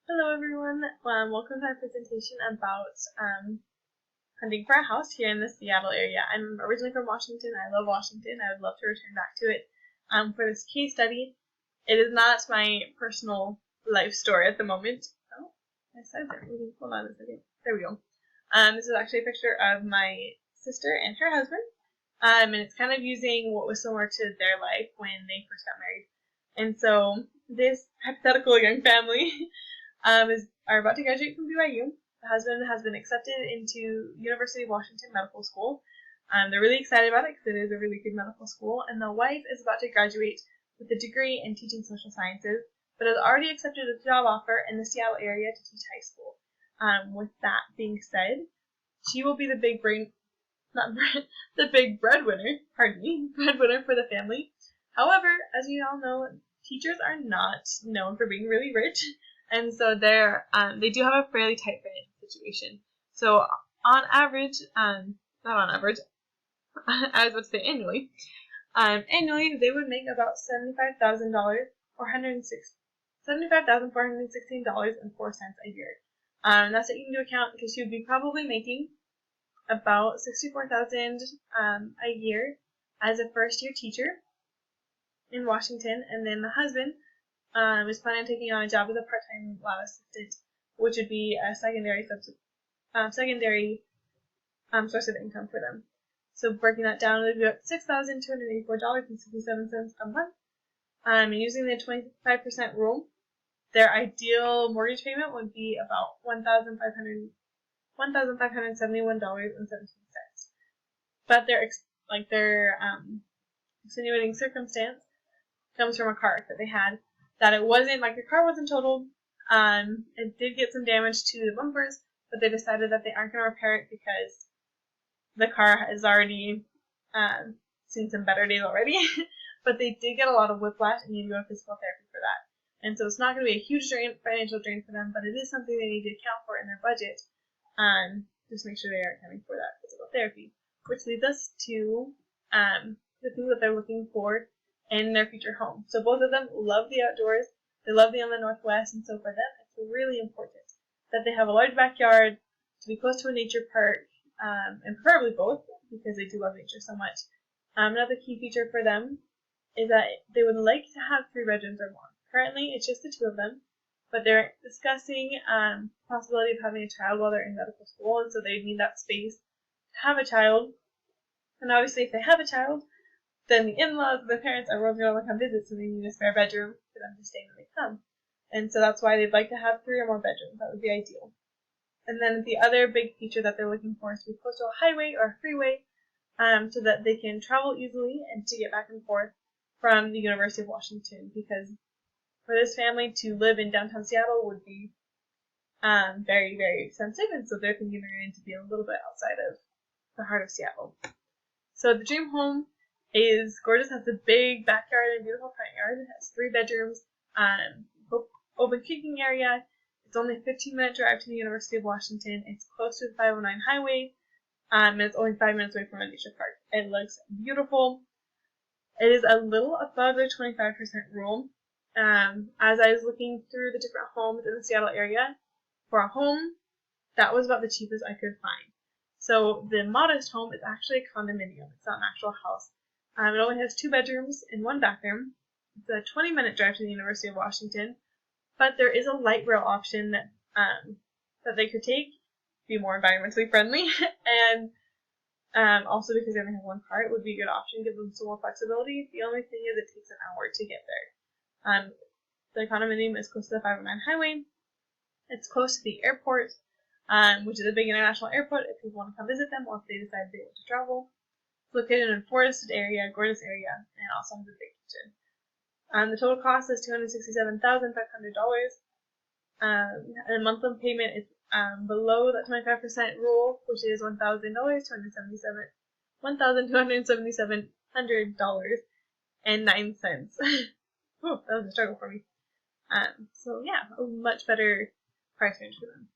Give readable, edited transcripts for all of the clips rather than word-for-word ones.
Hello everyone, welcome to our presentation about hunting for a house here in the Seattle area. I'm originally from Washington. I love Washington. I would love to return back to it for this case study. It is not my personal life story at the moment. Oh, my slides are moving. Hold on a second. There we go. This is actually a picture of my sister and her husband, and it's kind of using what was similar to their life when they first got married. And so this hypothetical young family are about to graduate from BYU. The husband has been accepted into University of Washington Medical School. They're really excited about it because it is a really good medical school. And the wife is about to graduate with a degree in teaching social sciences, but has already accepted a job offer in the Seattle area to teach high school. With that being said, she will be the big breadwinner for the family. However, as you all know, teachers are not known for being really rich. And so they do have a fairly tight financial situation. So on average, not on average, I was about to say annually, annually they would make about $75,000 or $75,416.04 a year. That's taking into account because she would be probably making about $64,000 a year as a first-year teacher in Washington, and then the husband is planning on taking on a job as a part-time lab assistant, which would be a secondary source of income for them. So breaking that down, it would be about $6,284.67 a month. And using the 25% rule, their ideal mortgage payment would be about $1,571.17. But their extenuating circumstance comes from a car that they had. That it wasn't like the car wasn't totaled. It did get some damage to the bumpers, but they decided that they aren't going to repair it because the car has already seen some better days already. But they did get a lot of whiplash and need to go to physical therapy for that. And so it's not going to be a huge financial drain for them, but it is something they need to account for in their budget. Just make sure they are accounting for that physical therapy, which leads us to the things that they're looking for in their future home. So both of them love the outdoors. They love the inland Northwest, and so for them, it's really important that they have a large backyard, to be close to a nature park, and preferably both because they do love nature so much. Another key feature for them is that they would like to have 3 bedrooms or more. Currently, it's just the 2 of them, but they're discussing the possibility of having a child while they're in medical school, and so they need that space to have a child. And obviously, if they have a child, then the in-laws and the parents, everyone's going to want to come visit, so they need a spare bedroom for them to stay when they come. And so that's why they'd like to have 3 or more bedrooms. That would be ideal. And then the other big feature that they're looking for is to be close to a highway or a freeway, so that they can travel easily and to get back and forth from the University of Washington, because for this family to live in downtown Seattle would be very, very expensive, and so they're thinking they're going to be a little bit outside of the heart of Seattle. So the dream home is gorgeous, has a big backyard and beautiful front yard. It has 3 bedrooms, open kicking area. It's only a 15-minute drive to the University of Washington. It's close to the 509 highway, and it's only 5 minutes away from a nature park. It looks beautiful. It is a little above the 25% rule. As I was looking through the different homes in the Seattle area, for a home, that was about the cheapest I could find. So the modest home is actually a condominium. It's not an actual house. It only has 2 bedrooms and 1 bathroom. It's a 20-minute drive to the University of Washington, but there is a light rail option that they could take, be more environmentally friendly, and also because they only have 1 car, it would be a good option, give them some more flexibility. The only thing is it takes an hour to get there. The condominium is close to the 509 highway. It's close to the airport, which is a big international airport if people want to come visit them or if they decide they want to travel. It's located in a forested area, gorgeous area, and also has a big kitchen. The total cost is $267,500. And the monthly payment is below that 25% rule, which is $1,277,900.09. Oh, that was a struggle for me. So yeah, a much better price range for them.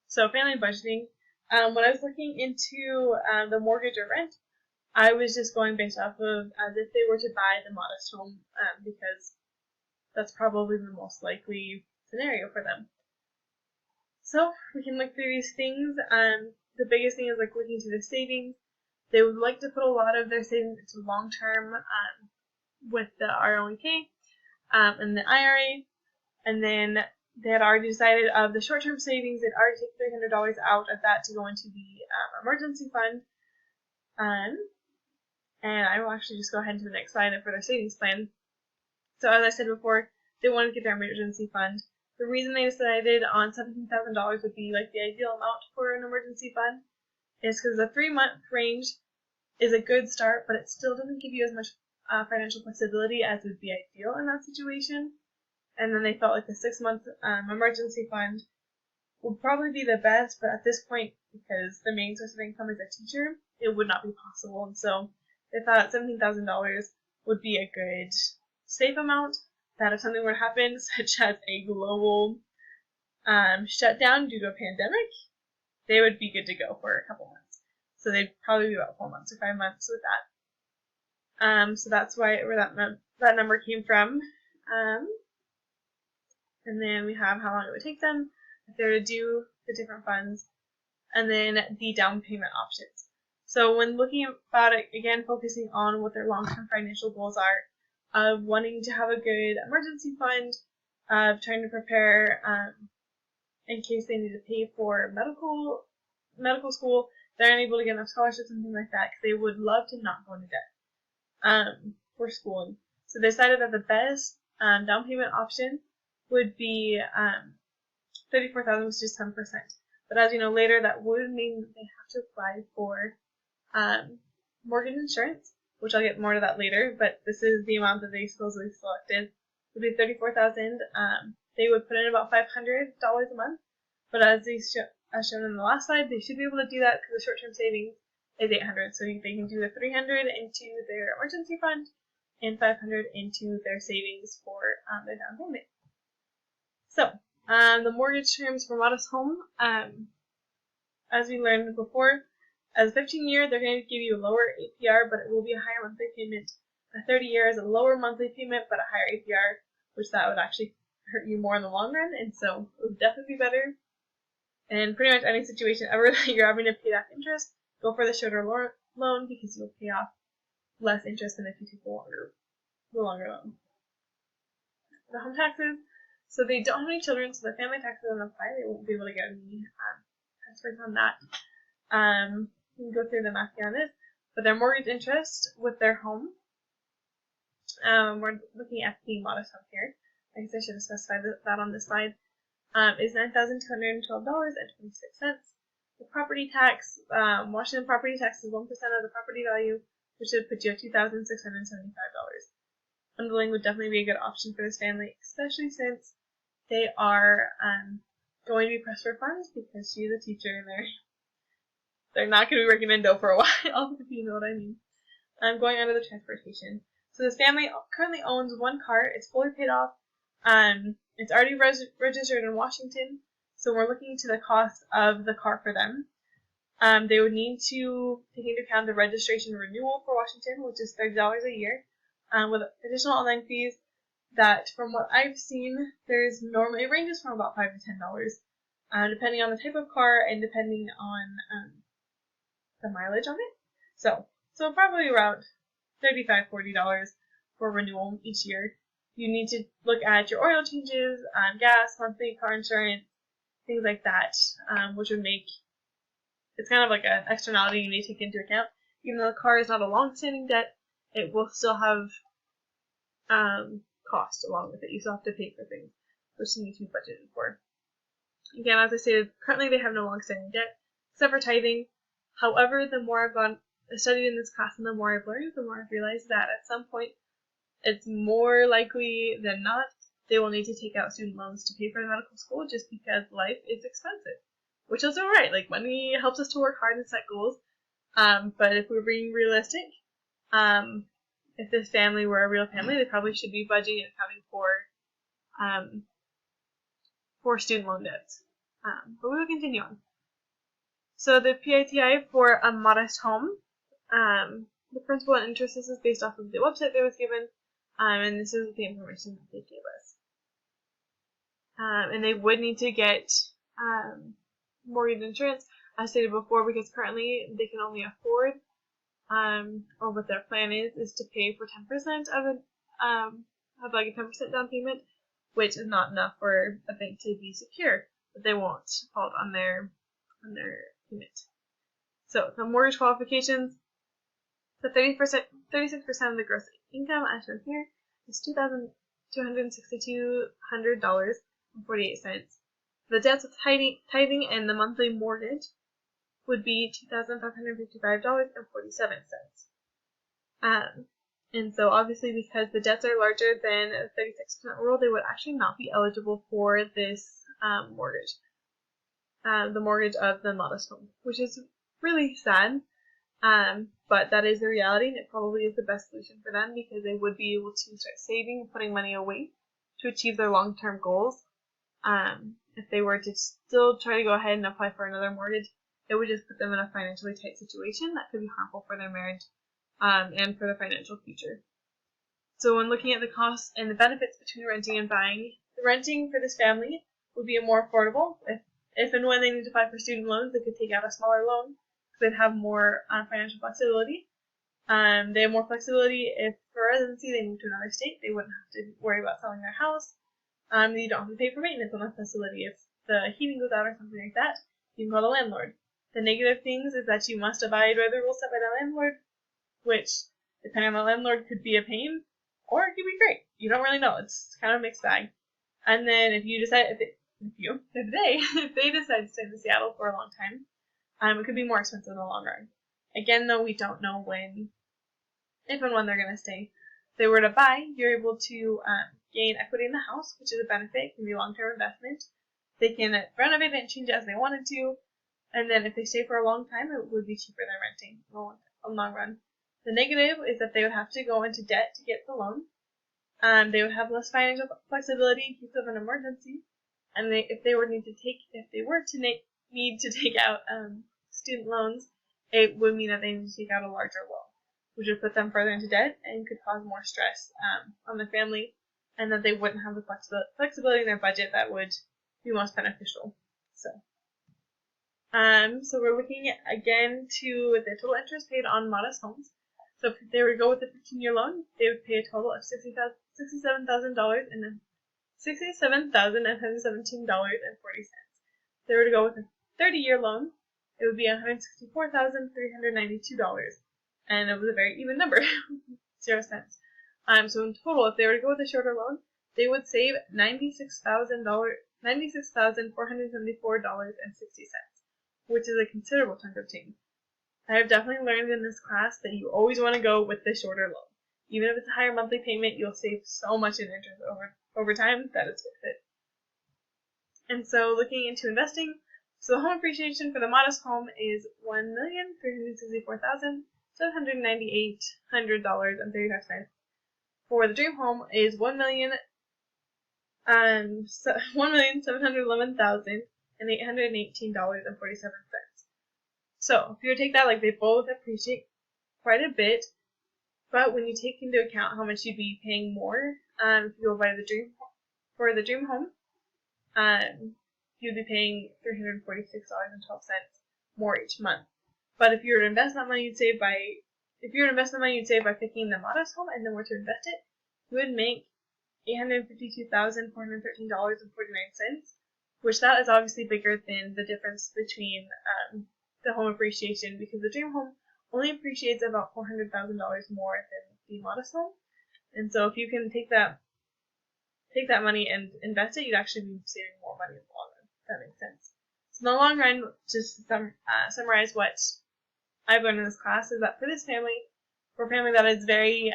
So family budgeting. When I was looking into the mortgage or rent, I was just going based off of as if they were to buy the modest home, because that's probably the most likely scenario for them. So we can look through these things. The biggest thing is like looking to the savings. They would like to put a lot of their savings into long-term with the R01k and the IRA, and then they had already decided of the short-term savings. They'd already take $300 out of that to go into the emergency fund. And I will actually just go ahead to the next slide for their savings plan. So as I said before, they wanted to get their emergency fund. The reason they decided on $17,000 would be like the ideal amount for an emergency fund is because the 3-month range is a good start, but it still doesn't give you as much financial flexibility as would be ideal in that situation. And then they felt like the 6-month emergency fund would probably be the best, but at this point, because the main source of income is a teacher, it would not be possible. And so they thought $17,000 would be a good safe amount, that if something were to happen, such as a global shutdown due to a pandemic, they would be good to go for a couple months. So they'd probably be about 4 months or 5 months with that. So that's where that number came from. And then we have how long it would take them if they were to do the different funds, and then the down payment options. So when looking about it, again, focusing on what their long-term financial goals are, of wanting to have a good emergency fund, of trying to prepare in case they need to pay for medical school, they're unable to get enough scholarships and things like that, because they would love to not go into debt for schooling. So they decided that the best down payment option would be $34,000, which is 10%. But as you know later, that would mean that they have to apply for mortgage insurance, which I'll get more to that later. But this is the amount that they supposedly selected. It would be $34,000. They would put in about $500 a month. But as shown in the last slide, they should be able to do that because the short-term savings is $800. So they can do the $300 into their emergency fund and $500 into their savings for their down payment. So, the mortgage terms for Modest Home, as we learned before, as a 15-year, they're going to give you a lower APR, but it will be a higher monthly payment. A 30-year is a lower monthly payment, but a higher APR, which that would actually hurt you more in the long run, and so it would definitely be better. And pretty much any situation ever that you're having to pay back interest, go for the shorter loan because you'll pay off less interest than if you take the longer loan. The home taxes. So they don't have any children, so the family tax doesn't apply. They won't be able to get any tax breaks on that. We can go through the math here on this. But their mortgage interest with their home, we're looking at the Modest Home here. I guess I should have specified that on this slide. Is $9,212.26. The property tax, Washington property tax is 1% of the property value, which would put you at $2,675. Bundling would definitely be a good option for this family, especially since they are going to be pressed for funds because she's a teacher and they're not going to be working in dough for a while, if you know what I mean. I'm going on to the transportation. So this family currently owns one car. It's fully paid off. It's already registered in Washington, so we're looking to the cost of the car for them. They would need to take into account the registration renewal for Washington, which is $30 a year, with additional online fees that, from what I've seen, it ranges from about $5 to $10, depending on the type of car and depending on the mileage on it. So probably around $35, $40 for renewal each year. You need to look at your oil changes, gas, monthly car insurance, things like that, which would make it's kind of like an externality you need to take into account. Even though the car is not a long-standing debt, it will still have cost along with it. You still have to pay for things, which you need to be budgeted for. Again, as I stated, currently they have no long-standing debt, except for tithing. However, the more I've studied in this class and the more I've learned, the more I've realized that at some point, it's more likely than not they will need to take out student loans to pay for the medical school just because life is expensive. Which is alright, like money helps us to work hard and set goals. But if we're being realistic, if this family were a real family, they probably should be budgeting and accounting for student loan debts. But we will continue on. So the PITI for a Modest Home, the principal and interest, this is based off of the website that was given, and this is the information that they gave us. And they would need to get mortgage insurance, as stated before, because currently they can only afford, or what their plan is to pay for 10% of it, have like a 10% down payment, which is not enough for a bank to be secure, but they won't default on their payment. So the mortgage qualifications, the 36% of the gross income, as shown here, is $2,262.48. The debts of tithing and the monthly mortgage would be $2,555.47. And so obviously because the debts are larger than a 36% rule, they would actually not be eligible for this mortgage, the mortgage of the modest home, which is really sad. But that is the reality, and it probably is the best solution for them because they would be able to start saving and putting money away to achieve their long-term goals. If they were to still try to go ahead and apply for another mortgage, it would just put them in a financially tight situation that could be harmful for their marriage and for their financial future. So when looking at the costs and the benefits between renting and buying, the renting for this family would be more affordable. If and when they need to apply for student loans, they could take out a smaller loan. They'd have more financial flexibility. They have more flexibility if for residency they move to another state. They wouldn't have to worry about selling their house. You don't have to pay for maintenance on the facility. If the heating goes out or something like that, you can call the landlord. The negative things is that you must abide by the rules set by the landlord, which, depending on the landlord, could be a pain or it could be great. You don't really know. It's kind of a mixed bag. And then if they decide to stay in Seattle for a long time, it could be more expensive in the long run. Again, though, we don't know if and when they're going to stay. If they were to buy, you're able to gain equity in the house, which is a benefit. It can be a long-term investment. They can renovate it and change it as they wanted to. And then if they stay for a long time, it would be cheaper than renting in the long run. The negative is that they would have to go into debt to get the loan. They would have less financial flexibility in case of an emergency. And if they were to need to take out student loans, it would mean that they need to take out a larger loan, which would put them further into debt and could cause more stress on the family, and that they wouldn't have the flexibility in their budget that would be most beneficial. So we're looking at, again, to the total interest paid on modest homes. So if they were to go with the 15-year loan, they would pay a total of $67,017.40. If they were to go with a 30-year loan, it would be $164,392, and it was a very even number, 0 cents. So in total, if they were to go with a shorter loan, they would save $96,474.60, which is a considerable chunk of change. I have definitely learned in this class that you always want to go with the shorter loan. Even if it's a higher monthly payment, you'll save so much in interest over time that it's worth it. And so looking into investing, so the home appreciation for the modest home is $1,364,798.35. For the dream home is $1,711,818.47. So if you take that, like, they both appreciate quite a bit, but when you take into account how much you'd be paying more if you go by the dream home, you'd be paying $346.12 more each month. But if you were to invest that money, you'd save by picking the modest home and then were to invest it, you would make $852,413.49, which that is obviously bigger than the difference between the home appreciation, because the dream home only appreciates about $400,000 more than the modest home. And so if you can take that money and invest it, you'd actually be saving more money in the long run, if that makes sense. So in the long run, just to summarize what I've learned in this class, is that for a family that is very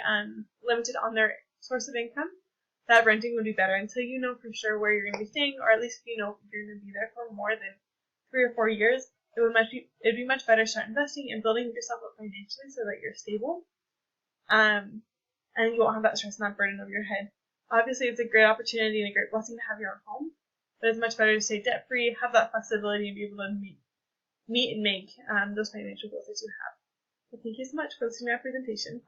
limited on their source of income, that renting would be better until you know for sure where you're going to be staying, or at least if you know you're going to be there for more than 3 or 4 years. It'd be much better to start investing and building yourself up financially so that you're stable, and you won't have that stress and that burden over your head. Obviously, it's a great opportunity and a great blessing to have your own home, but it's much better to stay debt-free, have that flexibility, and be able to meet and make those financial goals that you have. So thank you so much for listening to my presentation.